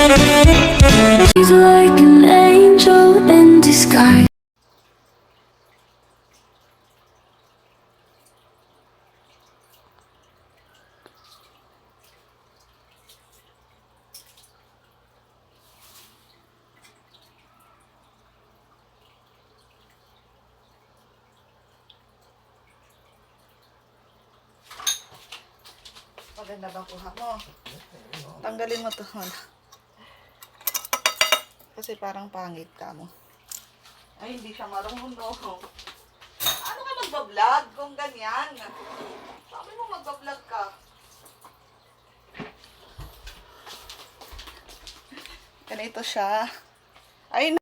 She's like an angel in disguise. Maganda bang kuha mo? Tanggalin mo to. Kasi parang pangit ka mo. Ay, hindi siya marunong. Ano ka magbablog kung ganyan? Sabi mo magbablog ka. Ganito siya. Ay,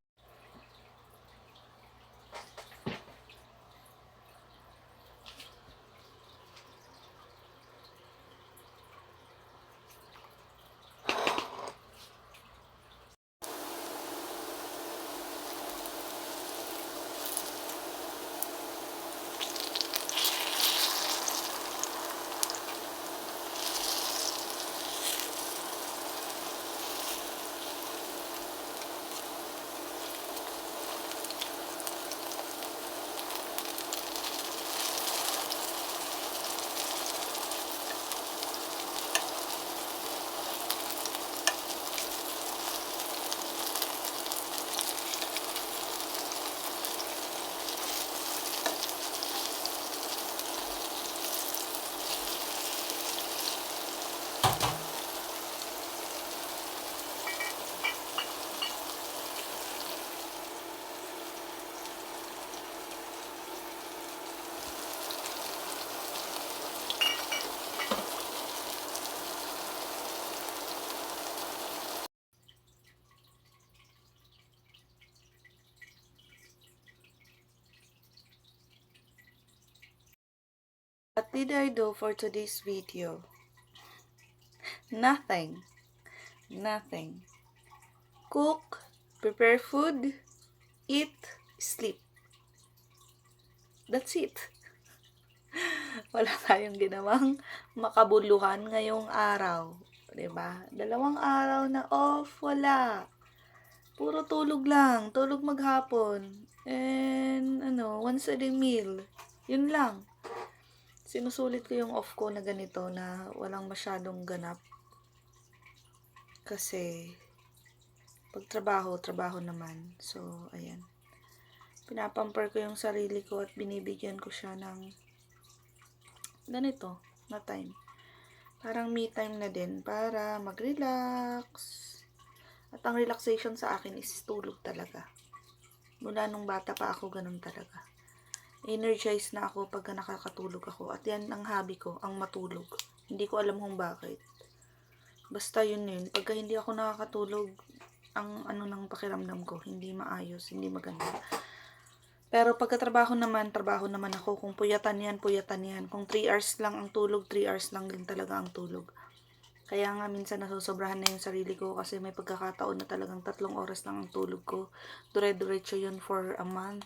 what did I do for today's video? Nothing. Nothing. Cook, prepare food, eat, sleep. That's it. Wala tayong ginawang makabuluhan ngayong araw. 'Di ba? 2 araw na off, wala. Puro tulog lang, tulog maghapon. And once a day meal. Yun lang. Sinusulit ko yung off ko na ganito na walang masyadong ganap. Kasi pag trabaho naman. So, ayan. Pinapamper ko yung sarili ko at binibigyan ko siya ng ganito na time. Parang me time na din para mag-relax. At ang relaxation sa akin is tulog talaga. Mula nung bata pa ako, ganun talaga. Energized na ako pagka nakakatulog ako. At yan ang hobby ko, ang matulog. Hindi ko alam kung bakit. Basta yun. Pagka hindi ako nakakatulog, ang ng pakiramdam ko, hindi maayos, hindi maganda. Pero pagka trabaho naman ako. Kung puyatan yan. Kung 3 hours lang ang tulog, 3 hours lang din talaga ang tulog. Kaya nga minsan nasusobrahan na yung sarili ko kasi may pagkakataon na talagang 3 oras lang ang tulog ko. Dire-diretso yun for a month.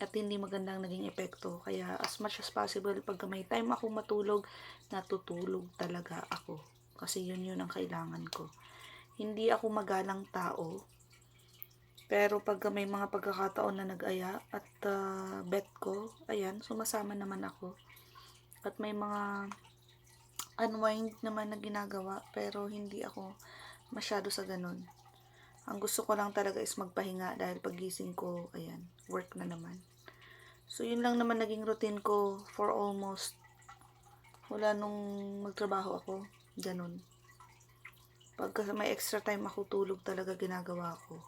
At hindi magandang naging epekto. Kaya as much as possible, pagka may time ako matulog, natutulog talaga ako. Kasi yun ang kailangan ko. Hindi ako magalang tao. Pero pagka may mga pagkakataon na nag-aya at bet ko, ayan, sumasama naman ako. At may mga unwind naman na ginagawa, pero hindi ako masyado sa ganun. Ang gusto ko lang talaga is magpahinga dahil pagising ko, ayan, work na naman. So, yun lang naman naging routine ko for almost wala nung magtrabaho ako. Ganun. Pagka may extra time ako, tulog talaga ginagawa ko.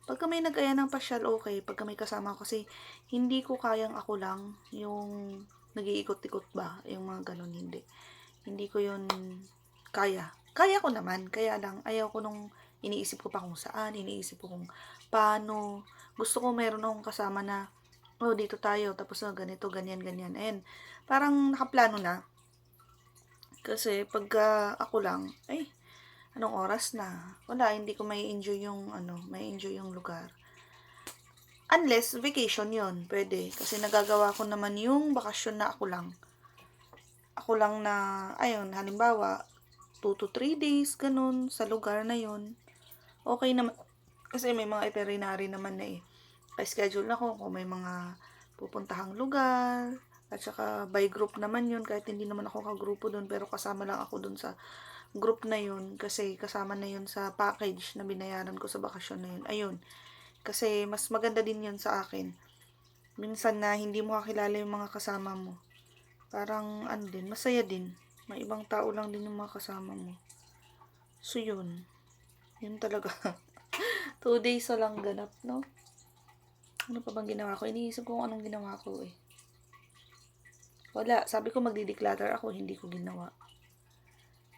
Pagka may nag-aya ng pasyal, okay. Pagka may kasama ko, kasi hindi ko kayang ako lang yung nag-iikot-ikot ba, yung mga ganun, hindi. Hindi ko yun kaya. Kaya ko naman, kaya lang, ayaw ko nung iniisip ko pa kung saan, iniisip ko kung paano. Gusto ko meron akong kasama na, oh, dito tayo, tapos ganito, ganyan. And parang nakaplano na. Kasi pagka ako lang, ay, anong oras na? Wala, hindi ko may enjoy yung lugar. Unless vacation yon, pwede. Kasi nagagawa ko naman yung bakasyon na ako lang. Ako lang na, ayun, halimbawa, 2 to 3 days, ganun, sa lugar na yon. Okay naman. Kasi may mga itinerary naman na schedule na ko kung may mga pupuntahang lugar. At saka by group naman yun, kahit hindi naman ako kagrupo doon, pero kasama lang ako doon sa group na yun. Kasi kasama na yun sa package na binayaran ko sa bakasyon na yun. Ayun. Kasi mas maganda din yun sa akin. Minsan na hindi mo kakilala yung mga kasama mo. Parang ano din, masaya din. May ibang tao lang din yung mga kasama mo. So yun. Yun talaga. 2 days na lang ganap, no? Ano pa bang ginawa ko? Iniisip ko kung anong ginawa ko eh. Wala. Sabi ko magdi-declutter ako, hindi ko ginawa.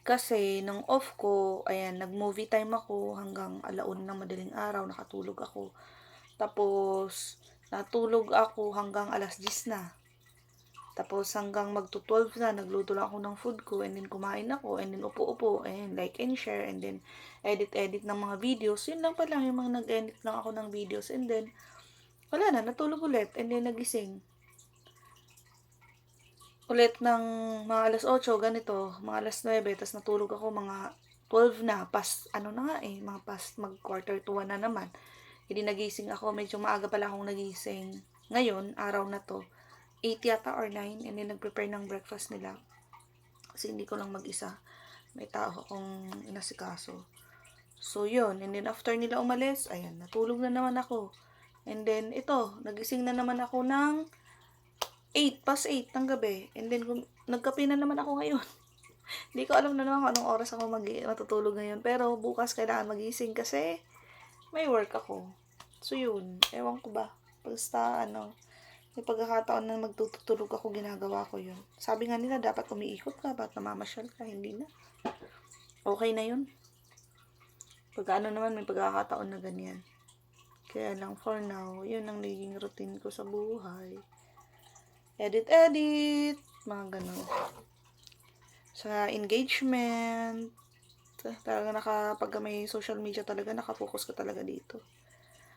Kasi, nung off ko, ayan, nag-movie time ako hanggang 1:00 ng madaling araw, nakatulog ako. Tapos, natulog ako hanggang 10:00 na. Tapos, hanggang magto-12 na, nagluto lang ako ng food ko, and then kumain ako, and then upo-upo, and like and share, and then edit-edit ng mga videos. Yun lang pala, yung mga nag-edit lang ako ng videos, and then, wala na, natulog ulit, and then nagising. Ulit ng mga 8:00, ganito, mga 9:00, tas natulog ako mga 12 na, past, ano na nga mga past mag quarter to 1 na naman. Hindi nagising ako, medyo maaga pala akong nagising. Ngayon, araw na to, 8 yata or 9, and then nag-prepare ng breakfast nila. Kasi hindi ko lang mag-isa. May tao akong inasikaso. So, yun. And then, after nila umalis, ayan, natulog na naman ako. And then, ito, nagising na naman ako ng 8 ng gabi. And then, nagkape na naman ako ngayon. Hindi ko alam na naman kung anong oras ako matutulog ngayon. Pero, bukas kailangan magising kasi may work ako. So, yun. Ewan ko ba. Basta, may pagkakataon na magtutulog ako, ginagawa ko yun. Sabi nga nila, dapat umiikot ka, ba't namamasyal ka, hindi na. Okay na yun. Pag naman, may pagkakataon na ganyan. Kaya lang, for now, yun ang naging routine ko sa buhay. Edit, mga ganun. Sa engagement, talaga pag may social media talaga, nakafocus ka talaga dito.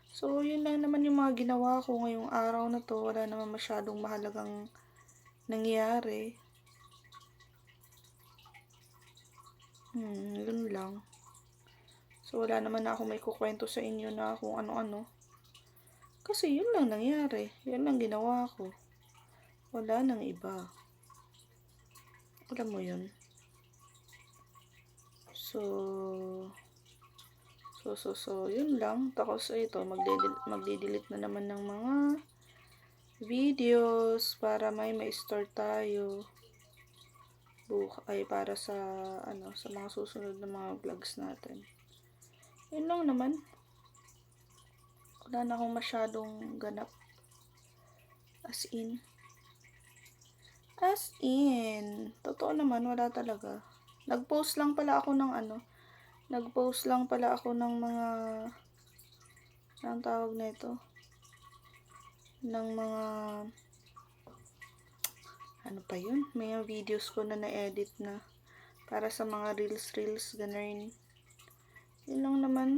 So, yun lang naman yung mga ginawa ko ngayong araw na to. Wala naman masyadong mahalagang nangyari. Yun lang. So, wala naman na ako may kukwento sa inyo na kung ano-ano. Kasi yun lang nangyari. Yun lang ginawa ko. Wala nang iba. Alam mo yun. So, yun lang. Tapos, ito, magde-delete na naman ng mga videos para may ma-store tayo. Ay para sa, sa mga susunod na mga vlogs natin. Yun lang naman. Wala na akong masyadong ganap. As in. Totoo naman, wala talaga. Nag-post lang pala ako ng mga, anong tawag na ito? Ng mga, ano pa yun? May videos ko na na-edit na. Para sa mga reels, ganun. Yun lang naman.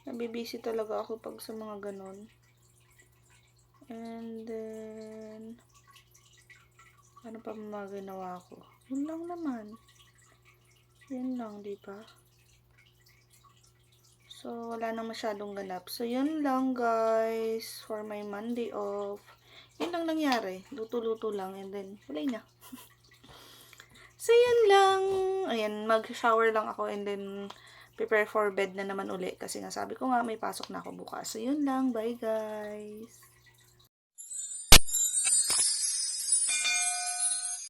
Nabibisi talaga ako pag sa mga ganon. And then, ano pa mga ginawa ko? Yun lang naman. Yun lang, diba? So, wala nang masyadong ganap. So, yun lang guys, for my Monday off. Yun lang nangyari. Luto-luto lang, and then, wala na. So, yun lang. Ayan, mag-shower lang ako, and then, prepare for bed na naman uli. Kasi nga, sabi ko nga, may pasok na ako bukas. So, yun lang. Bye, guys.